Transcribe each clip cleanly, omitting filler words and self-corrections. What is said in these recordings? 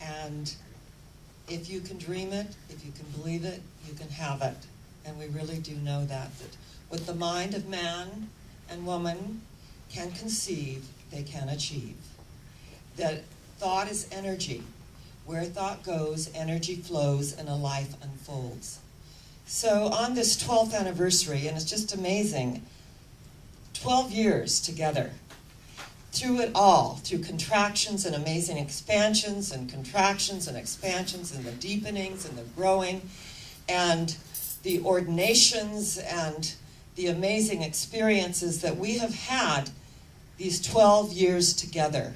And if you can dream it, if you can believe it, you can have it. And we really do know that with the mind of man and woman can conceive, they can achieve. That thought is energy. Where thought goes, energy flows, and a life unfolds. So on this 12th anniversary, and it's just amazing, 12 years together, through it all, through contractions and amazing expansions and contractions and expansions and the deepenings and the growing and the ordinations and the amazing experiences that we have had these 12 years together.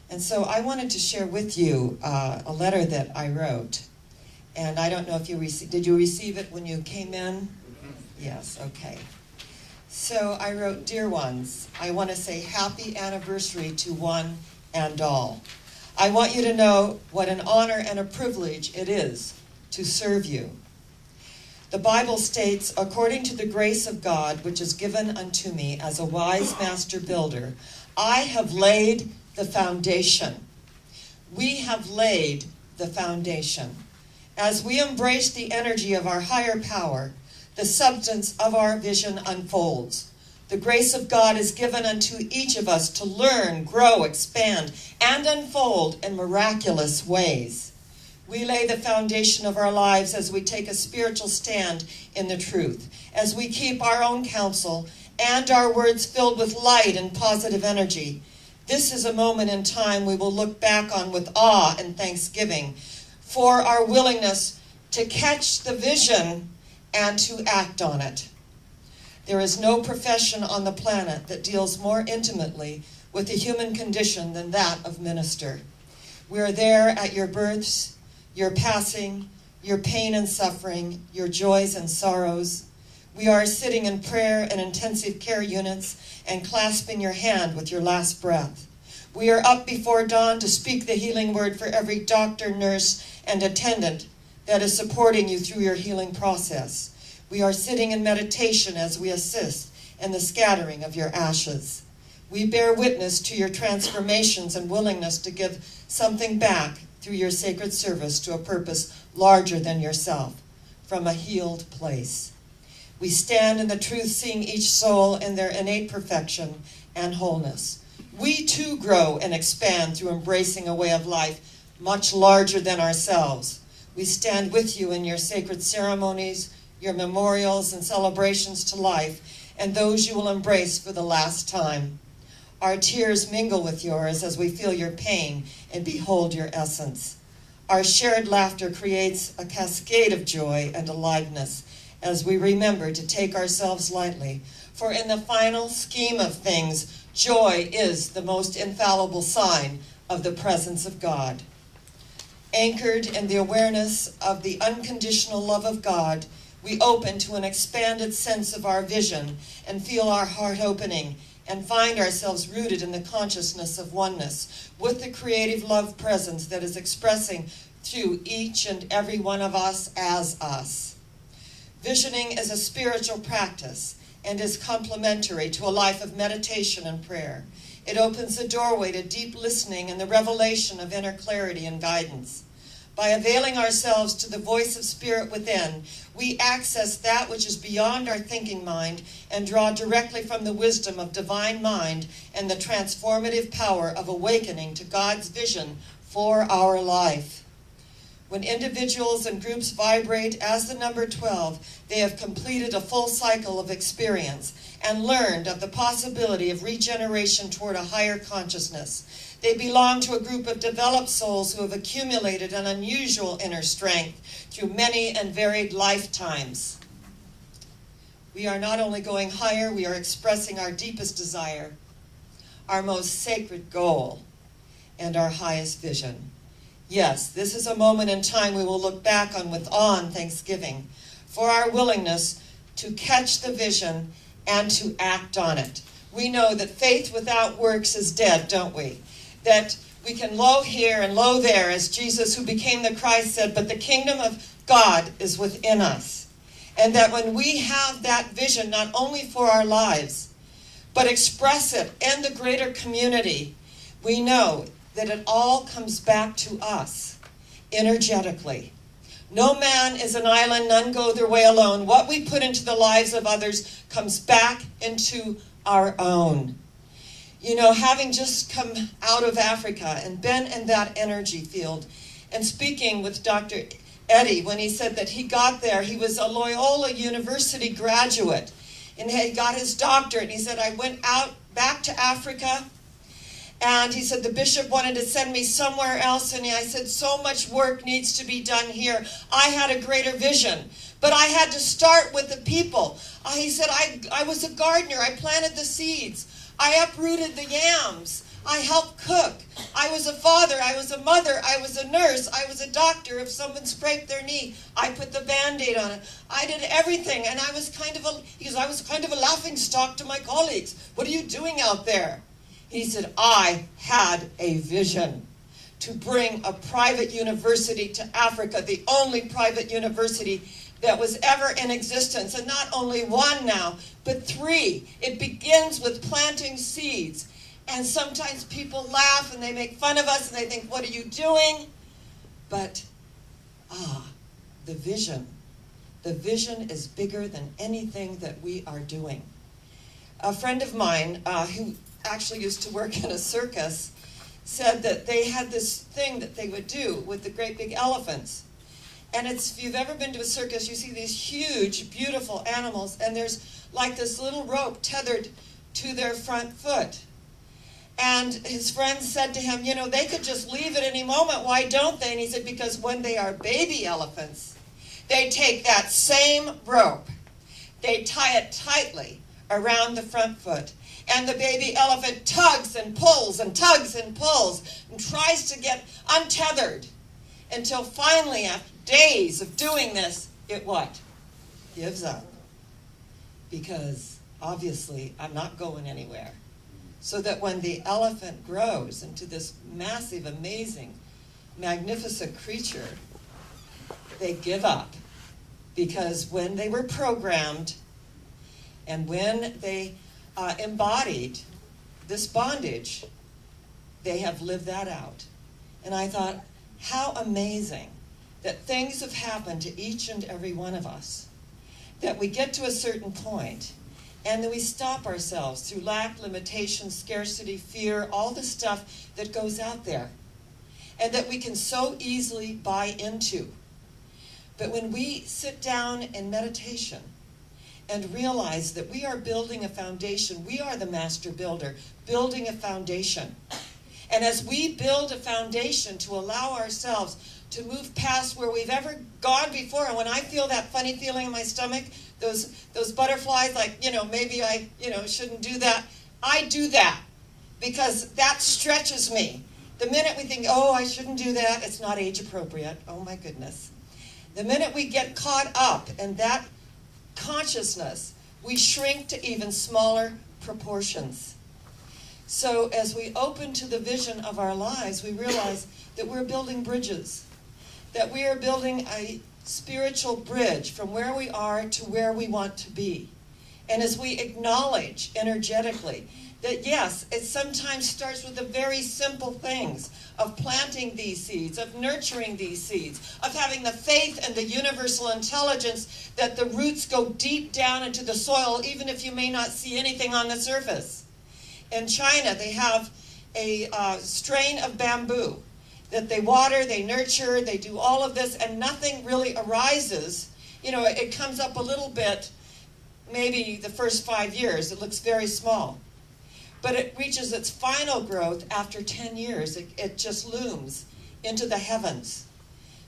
And so I wanted to share with you a letter that I wrote. And I don't know if you did you receive it when you came in? Yes, okay. So I wrote, "Dear ones, I want to say happy anniversary to one and all. I want you to know what an honor and a privilege it is to serve you. The Bible states, according to the grace of God, which is given unto me as a wise master builder, I have laid the foundation." We have laid the foundation. As we embrace the energy of our higher power, the substance of our vision unfolds. The grace of God is given unto each of us to learn, grow, expand, and unfold in miraculous ways. We lay the foundation of our lives as we take a spiritual stand in the truth, as we keep our own counsel and our words filled with light and positive energy. This is a moment in time we will look back on with awe and thanksgiving for our willingness to catch the vision and to act on it. There is no profession on the planet that deals more intimately with the human condition than that of minister. We are there at your births, your passing, your pain and suffering, your joys and sorrows. We are sitting in prayer and intensive care units and clasping your hand with your last breath. We are up before dawn to speak the healing word for every doctor, nurse, and attendant that is supporting you through your healing process. We are sitting in meditation as we assist in the scattering of your ashes. We bear witness to your transformations and willingness to give something back through your sacred service to a purpose larger than yourself, from a healed place. We stand in the truth, seeing each soul in their innate perfection and wholeness. We too grow and expand through embracing a way of life much larger than ourselves. We stand with you in your sacred ceremonies, your memorials and celebrations to life, and those you will embrace for the last time. Our tears mingle with yours as we feel your pain and behold your essence. Our shared laughter creates a cascade of joy and aliveness as we remember to take ourselves lightly. For in the final scheme of things, joy is the most infallible sign of the presence of God. Anchored in the awareness of the unconditional love of God, we open to an expanded sense of our vision and feel our heart opening and find ourselves rooted in the consciousness of oneness with the creative love presence that is expressing through each and every one of us as us. Visioning is a spiritual practice and is complementary to a life of meditation and prayer. It opens the doorway to deep listening and the revelation of inner clarity and guidance. By availing ourselves to the voice of spirit within, we access that which is beyond our thinking mind and draw directly from the wisdom of divine mind and the transformative power of awakening to God's vision for our life. When individuals and groups vibrate as the number 12, they have completed a full cycle of experience and learned of the possibility of regeneration toward a higher consciousness. They belong to a group of developed souls who have accumulated an unusual inner strength through many and varied lifetimes. We are not only going higher, we are expressing our deepest desire, our most sacred goal, and our highest vision. Yes, this is a moment in time we will look back on with awe and thanksgiving for our willingness to catch the vision and to act on it. We know that faith without works is dead, don't we? That we can lo here and lo there, as Jesus, who became the Christ, said, but the kingdom of God is within us. And that when we have that vision, not only for our lives, but express it in the greater community, we know that it all comes back to us energetically. No man is an island, none go their way alone. What we put into the lives of others comes back into our own. You know, having just come out of Africa and been in that energy field, and speaking with Dr. Eddie, when he said that he got there, he was a Loyola University graduate, and he got his doctorate, and he said, I went out back to Africa, and he said the bishop wanted to send me somewhere else, and I said, so much work needs to be done here. I had a greater vision, but I had to start with the people. He said, I was a gardener. I planted the seeds. I uprooted the yams. I helped cook. I was a father. I was a mother. I was a nurse. I was a doctor. If someone scraped their knee, I put the Band-Aid on it. I did everything, and I was kind of a laughingstock to my colleagues. What are you doing out there? He said, I had a vision to bring a private university to Africa, the only private university that was ever in existence. And not only one now, but 3. It begins with planting seeds. And sometimes people laugh and they make fun of us and they think, what are you doing? But, the vision. The vision is bigger than anything that we are doing. A friend of mine who actually used to work in a circus said that they had this thing that they would do with the great big elephants. And if you've ever been to a circus, you see these huge, beautiful animals, and there's like this little rope tethered to their front foot. And his friends said to him, you know, they could just leave at any moment. Why don't they? And he said, because when they are baby elephants, they take that same rope, they tie it tightly around the front foot, and the baby elephant tugs and pulls and tugs and pulls and tries to get untethered until finally, after days of doing this, it what? Gives up. Because obviously I'm not going anywhere. So that when the elephant grows into this massive, amazing, magnificent creature, they give up. Because when they were programmed and when they embodied this bondage, they have lived that out. And I thought, how amazing that things have happened to each and every one of us, that we get to a certain point and then we stop ourselves through lack, limitation, scarcity, fear, all the stuff that goes out there, and that we can so easily buy into. But when we sit down in meditation and realize that we are building a foundation, we are the master builder, building a foundation. And as we build a foundation to allow ourselves to move past where we've ever gone before, and when I feel that funny feeling in my stomach, those butterflies, like, maybe I, shouldn't do that, I do that because that stretches me. The minute we think, oh, I shouldn't do that, it's not age appropriate, oh my goodness. The minute we get caught up in that consciousness, we shrink to even smaller proportions. So as we open to the vision of our lives, we realize that we're building bridges, that we are building a spiritual bridge from where we are to where we want to be. And as we acknowledge energetically that yes, it sometimes starts with the very simple things of planting these seeds, of nurturing these seeds, of having the faith and the universal intelligence that the roots go deep down into the soil, even if you may not see anything on the surface. In China, they have a strain of bamboo that they water, they nurture, they do all of this, and nothing really arises. It comes up a little bit, maybe the first 5 years. It looks very small. But it reaches its final growth after 10 years. It just looms into the heavens.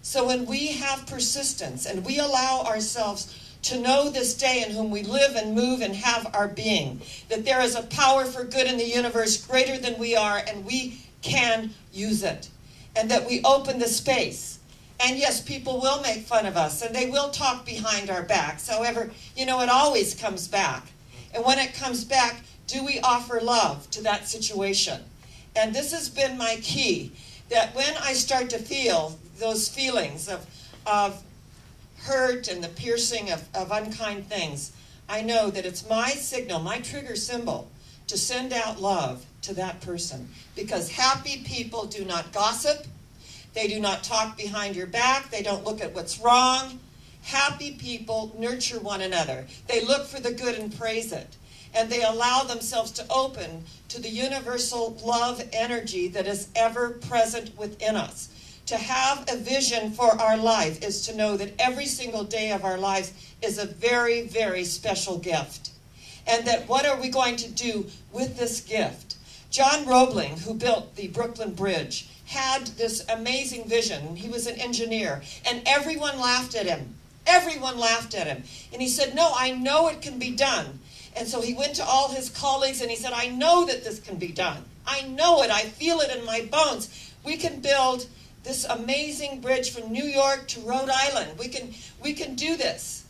So when we have persistence and we allow ourselves to know this day in whom we live and move and have our being, that there is a power for good in the universe greater than we are, and we can use it. And that we open the space. And yes, people will make fun of us, and they will talk behind our backs. However, it always comes back. And when it comes back, do we offer love to that situation? And this has been my key, that when I start to feel those feelings of hurt and the piercing of unkind things, I know that it's my signal, my trigger symbol, to send out love to that person. Because happy people do not gossip. They do not talk behind your back. They don't look at what's wrong. Happy people nurture one another. They look for the good and praise it. And they allow themselves to open to the universal love energy that is ever present within us. To have a vision for our life is to know that every single day of our lives is a very, very special gift. And that what are we going to do with this gift? John Roebling, who built the Brooklyn Bridge, had this amazing vision. He was an engineer, and everyone laughed at him. Everyone laughed at him. And he said, no, I know it can be done. And so he went to all his colleagues and he said, I know that this can be done. I know it. I feel it in my bones. We can build this amazing bridge from New York to Rhode Island. We can do this.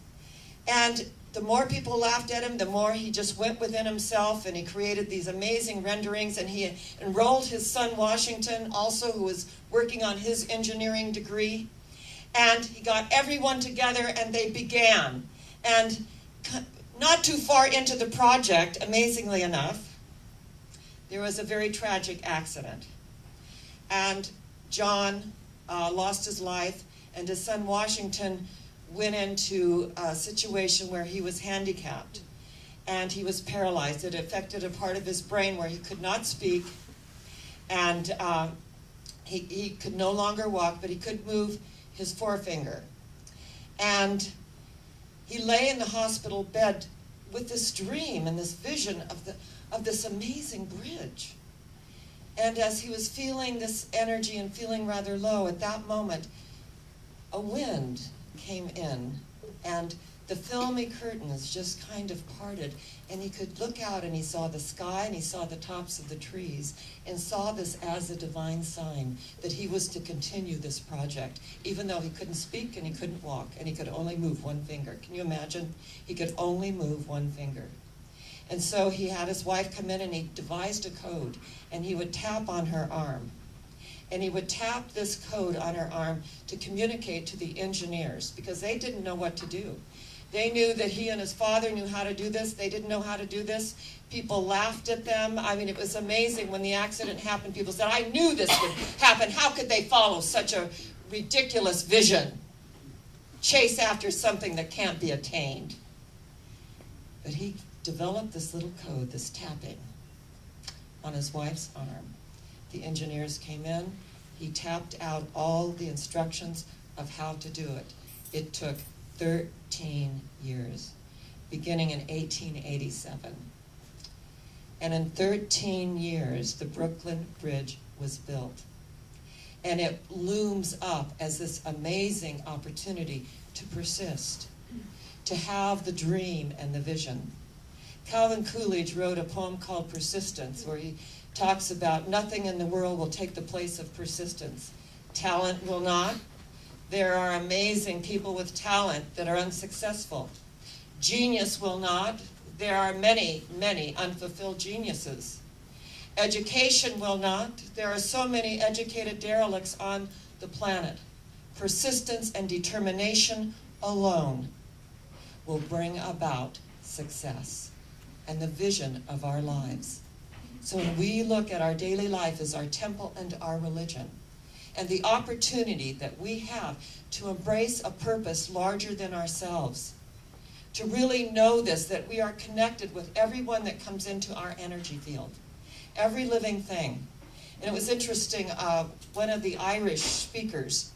And the more people laughed at him, the more he just went within himself, and he created these amazing renderings, and he enrolled his son Washington also, who was working on his engineering degree. And he got everyone together and they began. And not too far into the project, amazingly enough, there was a very tragic accident. And John lost his life, and his son Washington went into a situation where he was handicapped and he was paralyzed. It affected a part of his brain where he could not speak, and he could no longer walk, but he could move his forefinger. And he lay in the hospital bed with this dream and this vision of this amazing bridge. And as he was feeling this energy and feeling rather low, at that moment, a wind came in, and the filmy curtains just kind of parted, and he could look out and he saw the sky and he saw the tops of the trees and saw this as a divine sign that he was to continue this project, even though he couldn't speak and he couldn't walk and he could only move one finger. Can you imagine? He could only move one finger. And so he had his wife come in and he devised a code, and he would tap on her arm. And he would tap this code on her arm to communicate to the engineers, because they didn't know what to do. They knew that he and his father knew how to do this. They didn't know how to do this. People laughed at them. I mean, it was amazing when the accident happened. People said, I knew this would happen. How could they follow such a ridiculous vision? Chase after something that can't be attained. But he developed this little code, this tapping, on his wife's arm. The engineers came in. He tapped out all the instructions of how to do it. It took 13 years, beginning in 1887. And in 13 years, the Brooklyn Bridge was built. And it looms up as this amazing opportunity to persist, to have the dream and the vision. Calvin Coolidge wrote a poem called Persistence, where he talks about nothing in the world will take the place of persistence. Talent will not. There are amazing people with talent that are unsuccessful. Genius will not. There are many, many unfulfilled geniuses. Education will not. There are so many educated derelicts on the planet. Persistence and determination alone will bring about success and the vision of our lives. So when we look at our daily life as our temple and our religion, and the opportunity that we have to embrace a purpose larger than ourselves, to really know this, that we are connected with everyone that comes into our energy field, every living thing. And it was interesting, one of the Irish speakers,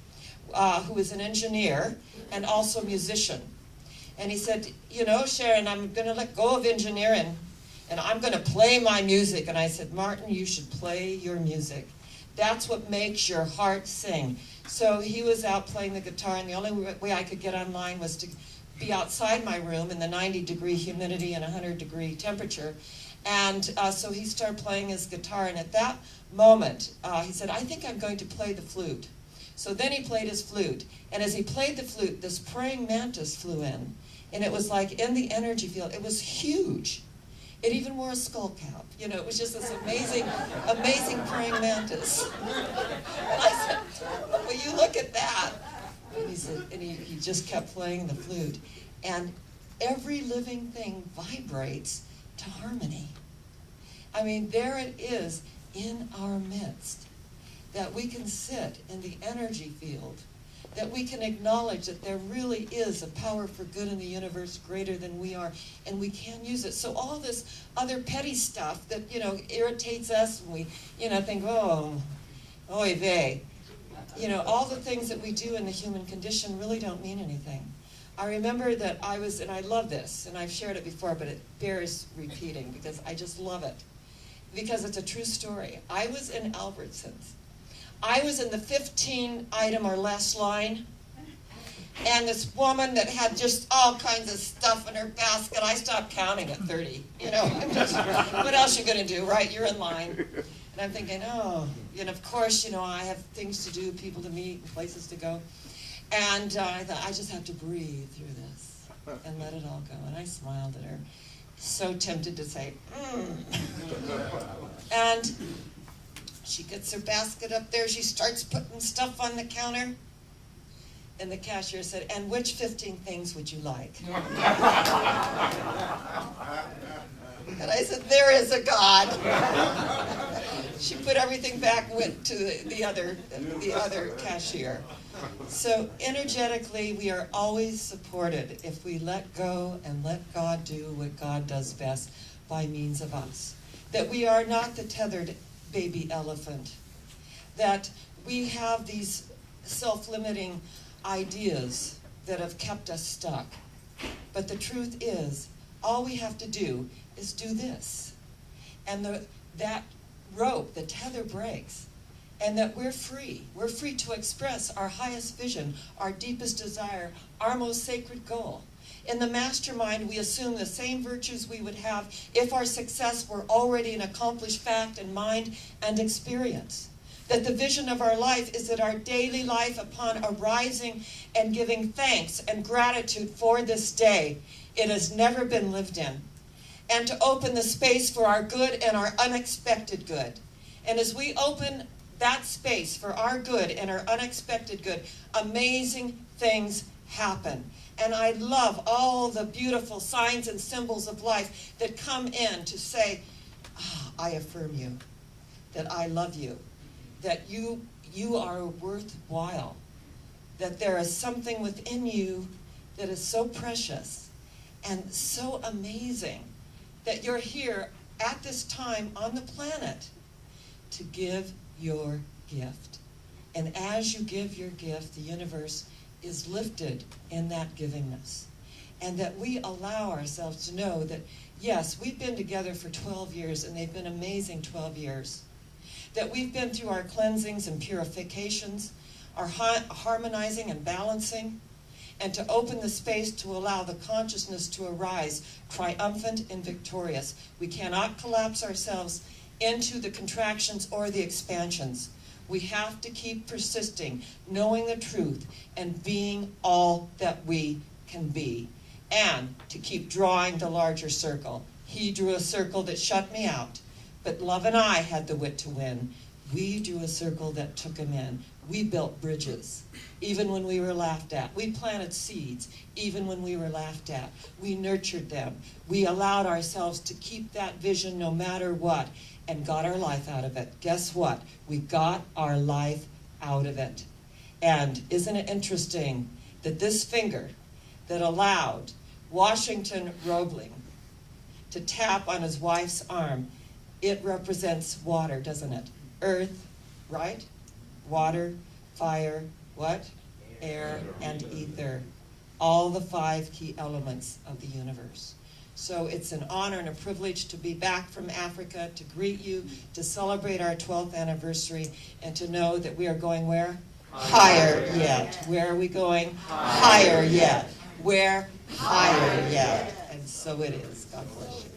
who is an engineer and also a musician, and he said, you know, Sharon, I'm going to let go of engineering, and I'm going to play my music. And I said, Martin, you should play your music. That's what makes your heart sing. So he was out playing the guitar, and the only way I could get online was to be outside my room in the 90-degree humidity and 100-degree temperature. And so he started playing his guitar, and at that moment, he said, I think I'm going to play the flute. So then he played his flute, and as he played the flute, this praying mantis flew in, and it was like in the energy field. It was huge. It even wore a skull cap. You know, it was just this amazing, amazing praying mantis. And I said, well, you look at that. And he said, and he just kept playing the flute. And every living thing vibrates to harmony. I mean, there it is in our midst, that we can sit in the energy field, that we can acknowledge that there really is a power for good in the universe greater than we are, and we can use it. So all this other petty stuff that, irritates us, and we, think, oh, oy vey. All the things that we do in the human condition really don't mean anything. I remember that and I love this, and I've shared it before, but it bears repeating because I just love it. Because it's a true story. I was in Albertsons. I was in the 15 item or less line, and this woman that had just all kinds of stuff in her basket, I stopped counting at 30. What else you gonna do, right? You're in line. And I'm thinking, of course, I have things to do, people to meet, and places to go. And I thought, I just have to breathe through this and let it all go. And I smiled at her, so tempted to say, And she gets her basket up there, she starts putting stuff on the counter. And the cashier said, and which 15 things would you like? And I said, there is a God. She put everything back, went to the other cashier. So energetically, we are always supported if we let go and let God do what God does best by means of us. That we are not the tethered baby elephant. That we have these self-limiting ideas that have kept us stuck. But the truth is, all we have to do is do this. And that rope, the tether breaks. And that we're free. We're free to express our highest vision, our deepest desire, our most sacred goal. In the mastermind, we assume the same virtues we would have if our success were already an accomplished fact in mind and experience. That the vision of our life is that our daily life, upon arising and giving thanks and gratitude for this day, it has never been lived in. And to open the space for our good and our unexpected good. And as we open that space for our good and our unexpected good, amazing things happen. And I love all the beautiful signs and symbols of life that come in to say, I affirm you, that I love you, that you are worthwhile, that there is something within you that is so precious and so amazing that you're here at this time on the planet to give your gift. And as you give your gift, the universe is lifted in that givingness. And that we allow ourselves to know that, yes, we've been together for 12 years, and they've been amazing 12 years. That we've been through our cleansings and purifications, our harmonizing and balancing, and to open the space to allow the consciousness to arise triumphant and victorious. We cannot collapse ourselves into the contractions or the expansions. We have to keep persisting, knowing the truth, and being all that we can be. And to keep drawing the larger circle. He drew a circle that shut me out, but Love and I had the wit to win. We drew a circle that took him in. We built bridges, even when we were laughed at. We planted seeds, even when we were laughed at. We nurtured them. We allowed ourselves to keep that vision no matter what, and got our life out of it. Guess what? We got our life out of it. And isn't it interesting that this finger that allowed Washington Roebling to tap on his wife's arm, it represents water, doesn't it? Earth, right? Water, fire, what? Air, and ether. All the 5 key elements of the universe. So it's an honor and a privilege to be back from Africa, to greet you, to celebrate our 12th anniversary, and to know that we are going where? Higher yet. Where are we going? Higher yet. Where? Higher yet. And so it is. God bless you.